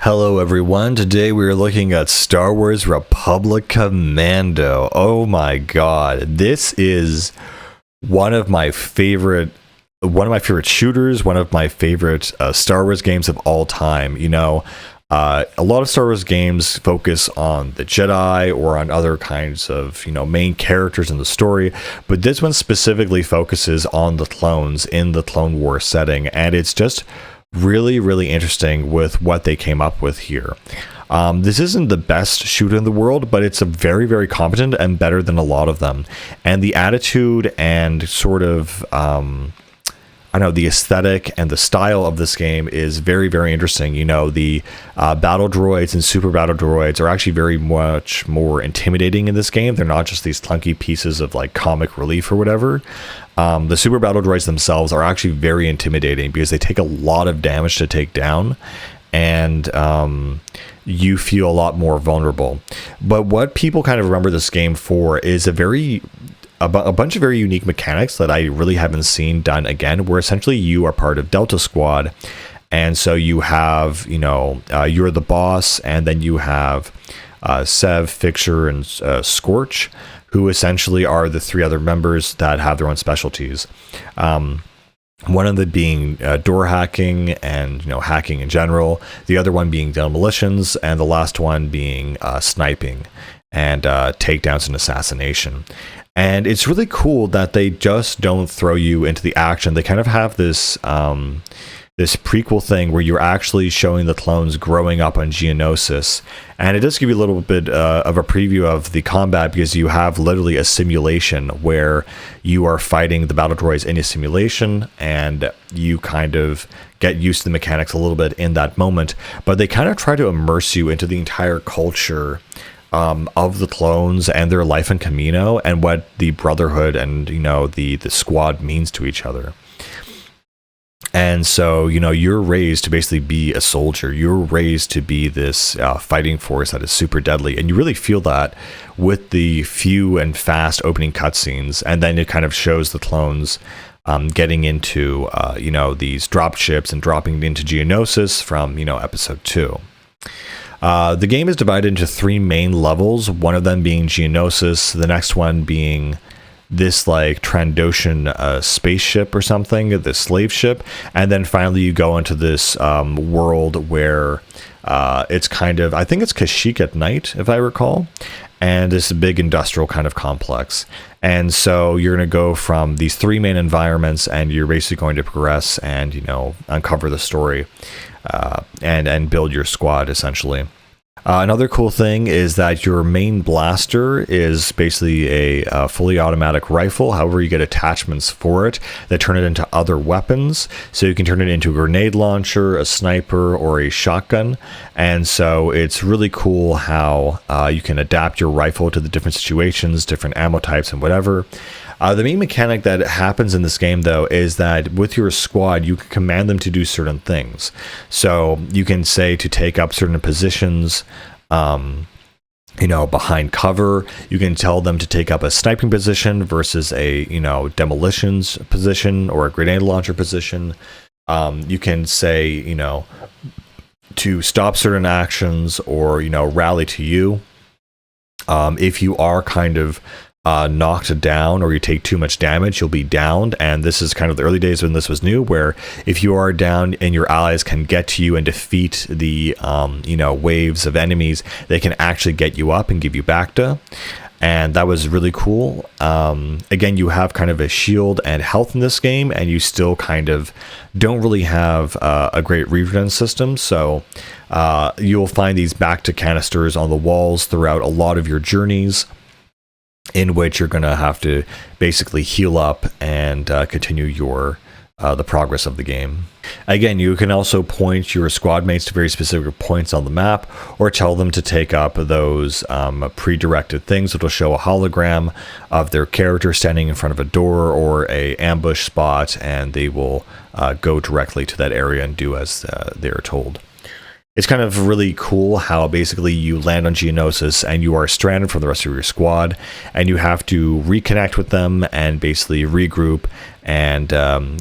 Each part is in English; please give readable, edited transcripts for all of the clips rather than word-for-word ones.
Hello everyone, today we are looking at Star Wars Republic Commando. Oh my god, this is one of my favorite shooters, one of my favorite Star Wars games of all time. A lot of Star Wars games focus on the Jedi or on other kinds of, main characters in the story, but this one specifically focuses on the clones in the Clone Wars setting, and it's just really interesting with what they came up with here. This isn't the best shooter in the world, but it's a very competent and better than a lot of them. And the attitude and sort of the aesthetic and the style of this game is very interesting. The battle droids and super battle droids are actually very much more intimidating in this game. They're not just these clunky pieces of like comic relief or whatever. The super battle droids themselves are actually very intimidating because they take a lot of damage to take down, and you feel a lot more vulnerable. But what people kind of remember this game for is a bunch of very unique mechanics that I really haven't seen done again, where essentially you are part of Delta Squad, and so you have, you're the boss, and then you have Sev, Fixer, and Scorch, who essentially are the three other members that have their own specialties. One of them being door hacking and hacking in general, the other one being demolitions, and the last one being sniping and takedowns and assassination. And it's really cool that they just don't throw you into the action. They kind of have this this prequel thing where you're actually showing the clones growing up on Geonosis, and it does give you a little bit of a preview of the combat, because you have literally a simulation where you are fighting the battle droids in a simulation, and you kind of get used to the mechanics a little bit in that moment, but they kind of try to immerse you into the entire culture of the clones and their life in Commando, and what the Brotherhood and the squad means to each other. And so you're raised to basically be a soldier. You're raised to be this fighting force that is super deadly, and you really feel that with the few and fast opening cutscenes. And then it kind of shows the clones getting into these drop ships and dropping into Geonosis from episode 2. The game is divided into 3 main levels, one of them being Geonosis, the next one being this like Trandoshan spaceship or something, this slave ship, and then finally you go into this world where it's kind of, I think it's Kashyyyk at night, if I recall, and it's a big industrial kind of complex. And so you're going to go from these 3 main environments, and you're basically going to progress and uncover the story and build your squad essentially. Another cool thing is that your main blaster is basically a fully automatic rifle. However, you get attachments for it that turn it into other weapons. So you can turn it into a grenade launcher, a sniper, or a shotgun. And so it's really cool how you can adapt your rifle to the different situations, different ammo types, and whatever. The main mechanic that happens in this game, though, is that with your squad, you can command them to do certain things. So you can say to take up certain positions, behind cover. You can tell them to take up a sniping position versus a, demolitions position or a grenade launcher position. You can say, to stop certain actions or, rally to you. If you are kind of knocked down or you take too much damage, you'll be downed. And this is kind of the early days when this was new, where if you are down and your allies can get to you and defeat the waves of enemies, they can actually get you up and give you Bacta. And that was really cool. Again, you have kind of a shield and health in this game, and you still kind of don't really have a great regen system. So you'll find these Bacta canisters on the walls throughout a lot of your journeys, in which you're going to have to basically heal up and continue your the progress of the game. Again, you can also point your squad mates to very specific points on the map, or tell them to take up those pre-directed things that will show a hologram of their character standing in front of a door or a ambush spot, and they will go directly to that area and do as they're told. It's kind of really cool how basically you land on Geonosis and you are stranded from the rest of your squad, and you have to reconnect with them and basically regroup and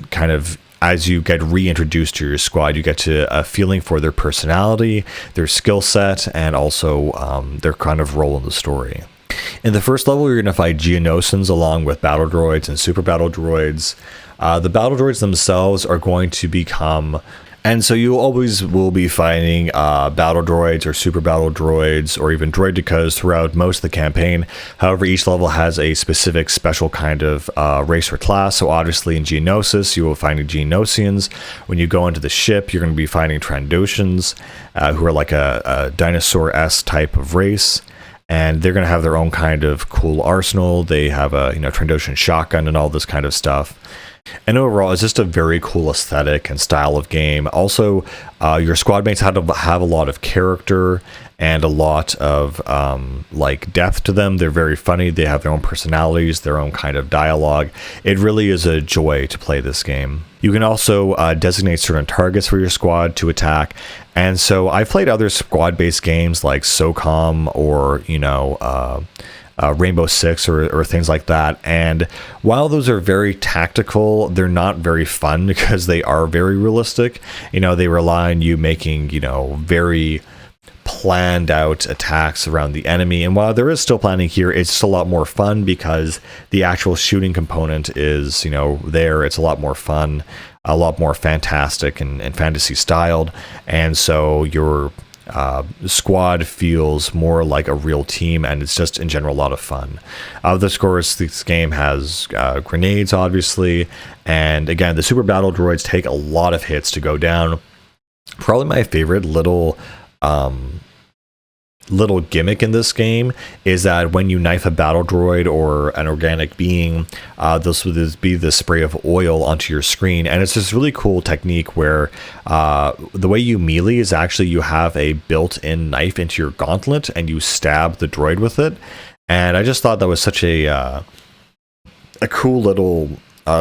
kind of as you get reintroduced to your squad, you get to a feeling for their personality, their skill set, and also their kind of role in the story. In the first level, you're going to fight Geonosians along with battle droids and super battle droids. The battle droids themselves are going to become... And so you always will be fighting battle droids or super battle droids or even droidicas throughout most of the campaign. However, each level has a specific special kind of race or class. So obviously in Geonosis, you will find Geonosians. When you go into the ship, you're going to be finding Trandoshans, who are like a dinosaur-esque type of race. And they're going to have their own kind of cool arsenal. They have a Trandoshan shotgun and all this kind of stuff. And overall, it's just a very cool aesthetic and style of game. Also, your squad mates have to have a lot of character and a lot of like depth to them. They're very funny. They have their own personalities, their own kind of dialogue. It really is a joy to play this game. You can also designate certain targets for your squad to attack. And so I've played other squad-based games like SOCOM or, Rainbow Six or things like that. And while those are very tactical, they're not very fun because they are very realistic. They rely on you making, very planned out attacks around the enemy. And while there is still planning here, it's just a lot more fun because the actual shooting component is, there. It's a lot more fun, a lot more fantastic and fantasy styled. And so your squad feels more like a real team, and it's just in general a lot of fun. Of course, this game has grenades, obviously, and again, the super battle droids take a lot of hits to go down. Probably my favorite little gimmick in this game is that when you knife a battle droid or an organic being, this will be the spray of oil onto your screen. And it's this really cool technique where the way you melee is actually you have a built-in knife into your gauntlet and you stab the droid with it. And I just thought that was such a cool little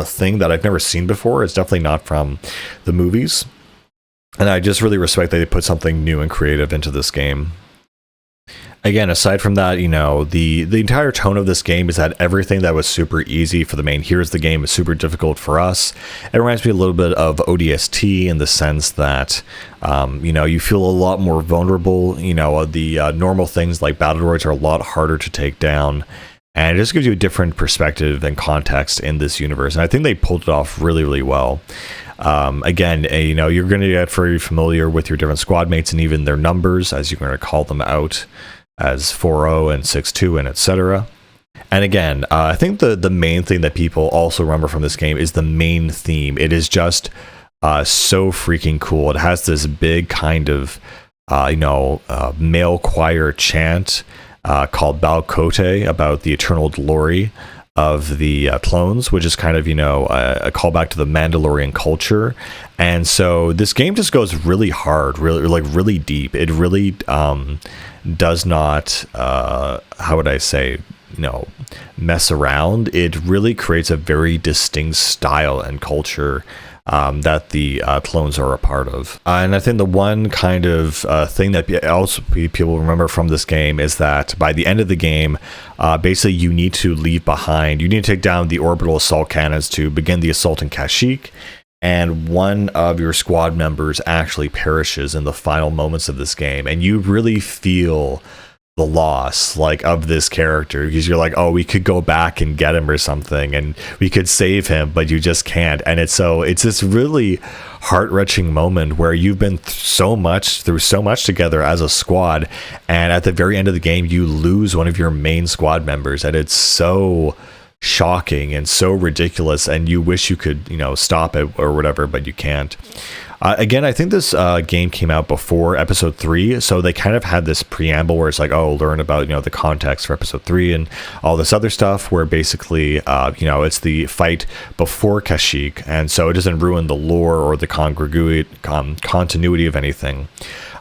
thing that I've never seen before. It's definitely not from the movies. And I just really respect that they put something new and creative into this game. Again, aside from that, the entire tone of this game is that everything that was super easy for the main heroes of the game is super difficult for us. It reminds me a little bit of ODST in the sense that, you feel a lot more vulnerable. The normal things like battle droids are a lot harder to take down. And it just gives you a different perspective and context in this universe. And I think they pulled it off really, really well. Again, you're going to get very familiar with your different squad mates and even their numbers as you're going to call them out as 4-0 and 6-2 and etc. And again, I think the main thing that people also remember from this game is the main theme. It is just so freaking cool. It has this big kind of male choir chant called Balcote about the eternal glory of the clones, which is kind of, a callback to the Mandalorian culture. And so this game just goes really hard, really deep. It really does not, how would I say, mess around. It really creates a very distinct style and culture that the clones are a part of. And I think the one kind of thing that also people remember from this game is that by the end of the game, basically you need to leave behind, you need to take down the orbital assault cannons to begin the assault in Kashyyyk. And one of your squad members actually perishes in the final moments of this game. And you really feel the loss of this character because you're like, oh, we could go back and get him or something and we could save him, but you just can't. And it's this really heart-wrenching moment where you've been through so much together as a squad, and at the very end of the game you lose one of your main squad members, and it's so shocking and so ridiculous, and you wish you could stop it or whatever, but you can't. Again, I think this game came out before episode 3, so they kind of had this preamble where it's like, oh, learn about the context for episode 3 and all this other stuff, where basically it's the fight before Kashyyyk, and so it doesn't ruin the lore or the continuity of anything.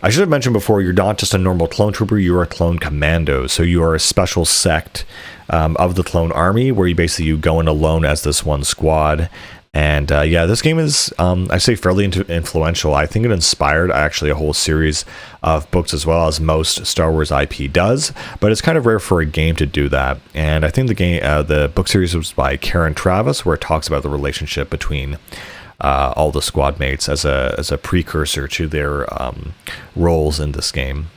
I should have mentioned before, you're not just a normal clone trooper, you're a clone commando, so you are a special sect of the clone army where you go in alone as this one squad. And this game is, I say, fairly influential. I think it inspired actually a whole series of books as well, as most Star Wars IP does, but it's kind of rare for a game to do that. And I think the book series was by Karen Travis, where it talks about the relationship between all the squad mates as a precursor to their roles in this game.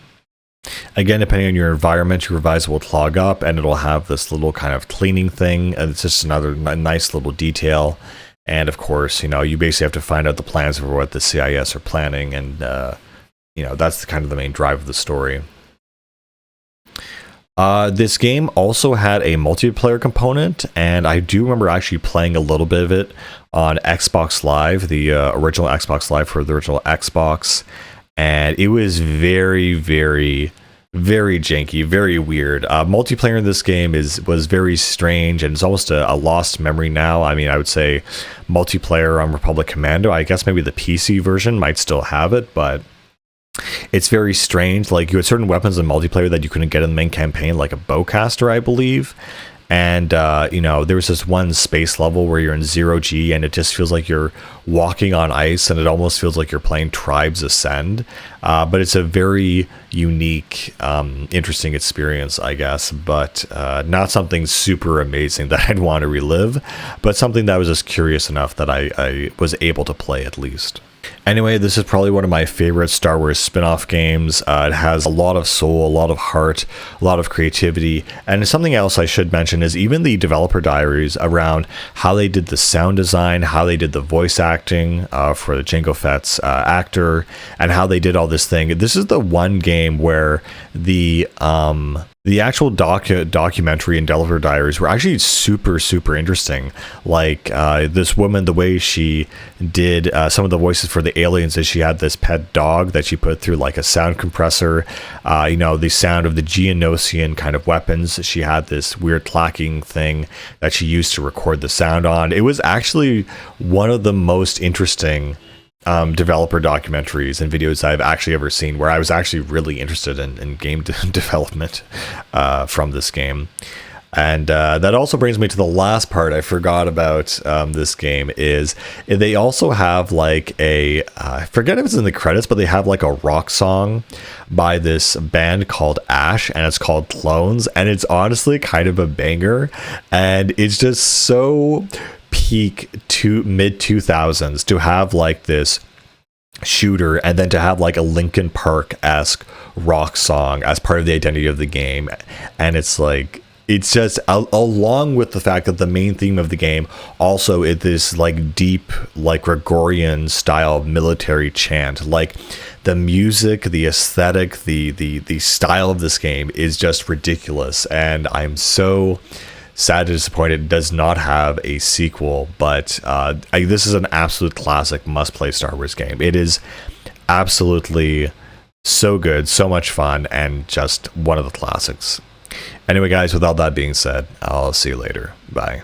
Again, depending on your environment, your revise will clog up, and it'll have this little kind of cleaning thing. And it's just another nice little detail. And of course, you basically have to find out the plans for what the CIS are planning, and that's kind of the main drive of the story. This game also had a multiplayer component, and I do remember actually playing a little bit of it on Xbox Live, the original Xbox Live for the original Xbox. And it was very, very, very janky, very weird. Multiplayer in this game was very strange, and it's almost a lost memory now. I mean, I would say multiplayer on Republic Commando, I guess maybe the PC version might still have it, but it's very strange. Like, you had certain weapons in multiplayer that you couldn't get in the main campaign, like a bowcaster, I believe. And, there was this one space level where you're in 0G, and it just feels like you're walking on ice, and it almost feels like you're playing Tribes Ascend. But it's a very unique, interesting experience, I guess. But not something super amazing that I'd want to relive, but something that I was just curious enough that I was able to play at least. Anyway, this is probably one of my favorite Star Wars spin-off games. It has a lot of soul, a lot of heart, a lot of creativity. And something else I should mention is even the developer diaries around how they did the sound design, how they did the voice acting for the Jango Fett's actor, and how they did all this thing. This is the one game where the actual documentary and developer diaries were actually super, super interesting. Like this woman, the way she did some of the voices for the aliens is she had this pet dog that she put through like a sound compressor. The sound of the Geonosian kind of weapons. She had this weird clacking thing that she used to record the sound on. It was actually one of the most interesting developer documentaries and videos I've actually ever seen, where I was actually really interested in game development from this game. And that also brings me to the last part I forgot about this game is they also have like I forget if it's in the credits, but they have like a rock song by this band called Ash, and it's called Clones, and it's honestly kind of a banger, and it's just so peak to mid 2000s to have like this shooter and then to have like a Linkin Park-esque rock song as part of the identity of the game. And it's like, it's just along with the fact that the main theme of the game also is this like deep, like Gregorian style military chant. Like the music, the aesthetic, the style of this game is just ridiculous, and I'm so sad and disappointed it does not have a sequel. But this is an absolute classic must-play Star Wars game. It is absolutely so good, so much fun, and just one of the classics. Anyway, guys, with all that being said, I'll see you later. Bye.